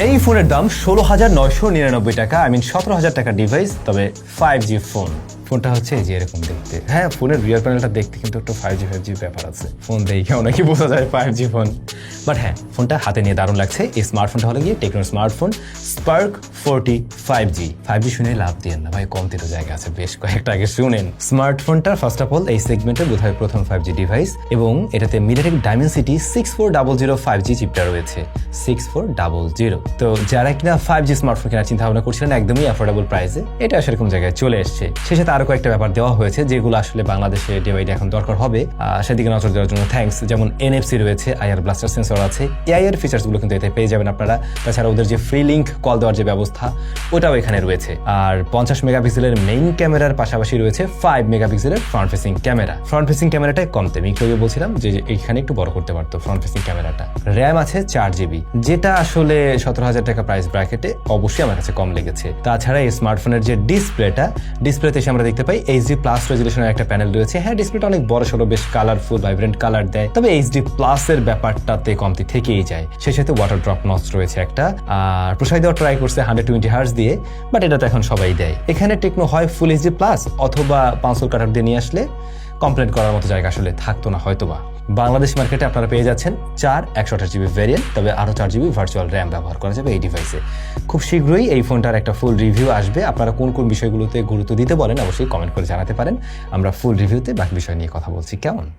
এই ফোনের দাম 16,999 টাকা, 17,000 টাকা ডিভাইস, তবে 5G ফোন। ফোনটা হচ্ছে এই যে এরকম দেখতে। হ্যাঁ, ফোনের রিয়ার প্যানেলটা দেখতে কিন্তু একটা 5G ব্যাপার আছে। ফোন দেখে অনেকই বোঝা যায় 5G ফোন। বাট হ্যাঁ, ফোনটা হাতে নিয়ে দারুণ লাগছে। এই স্মার্টফোনটা হলো গিয়ে টেকনোর স্মার্টফোন স্পার্ক 40 5G। 5G শুনে লাভ দিয়েন না ভাই, কমতে তো জায়গা আছে, বেশ কয়েকটা আগে শুনেন। স্মার্টফোনটা ফার্স্ট অফ অল এই সেগমেন্টের বোধহয় প্রথম 5G ডিভাইস, এবং এটাতে মিডিয়াটেক ডাইমেনসিটি 6400 5G চিপটা রয়েছে। 6400। তো যারা কিনা 5G স্মার্টফোন কেনার চিন্তা ভাবনা করছিলেন একদমই অ্যাফোর্ডেবল প্রাইসে, এটা সেরকম জায়গায় চলে এসছে। সে সাথে আরো কয়েকটা ব্যাপার দেওয়া হয়েছে যেগুলো আসলে বাংলাদেশে ডে বাই ডে এখন দরকার হবে, সেদিকে নজর দেওয়ার জন্য থ্যাঙ্কস। যেমন NFC রয়েছে, IR ব্লাস্টার সেন্সর আছে, AI এর ফিচার্সগুলো কিন্তু এতে পেয়ে যাবেন আপনারা। তাছাড়া ওদের যে ফ্রি লিঙ্ক কল দেওয়ার যে ব্যবস্থা, ওটাও এখানে রয়েছে। আর 50 মেগাপিক্সেলের মেইন ক্যামেরার পাশাপাশি রয়েছে 5 মেগাপিক্সেলের front facing camera. Front facing ক্যামেরাটাই কমতে, আমি একটু আগে বলছিলাম যে এখানে একটু বড় করতে পারতো ফ্রন্ট ফেসিং ক্যামেরাটা। র্যাম আছে 4GB, যেটা আসলে 17,000 টাকা প্রাইস ব্র্যাকেটে অবশ্যই আমার কাছে কম লেগেছে। তাছাড়া এই স্মার্টফোনের যে ডিসপ্লেতে এসে আমরা দেখতে পাই HD+ রেজুলেশনের একটা প্যানেল রয়েছে। হ্যাঁ, ডিসপ্লেটা অনেক বড় সড়ো, বেশ কালারফুল, ভাইব্রেন্ট কালার দেয়, তবে HD+ এর ব্যাপারটাতে কমতি থেকেই যায়। সেই সাথে ওয়াটার ড্রপ নচ রয়েছে একটা, আর প্রসাই দেওয়ার ট্রাই করছে 120 হার্টজ দিয়ে, বাট এটা তো এখন সবাই দেয়। এখানে টেকনো হয় ফুল HD+ অথবা পাঁচল কাটার দিয়ে নিয়ে আসলে কমপ্লেন করার মতো জায়গা আসলে থাকতো না হয়তোবা। বাংলাদেশ মার্কেটে আপনারা পেয়ে যাচ্ছেন 4 128GB ভ্যারিয়েন্ট, তবে আরও 4GB ভার্চুয়াল র্যাম ব্যবহার করা যাবে এই ডিভাইসে। খুব শীঘ্রই এই ফোনটার একটা ফুল রিভিউ আসবে। আপনারা কোন কোন বিষয়গুলোতে গুরুত্ব দিতে বলেন অবশ্যই কমেন্ট করে জানাতে পারেন। আমরা ফুল রিভিউতে বাকি বিষয় নিয়ে কথা বলছি, কেমন?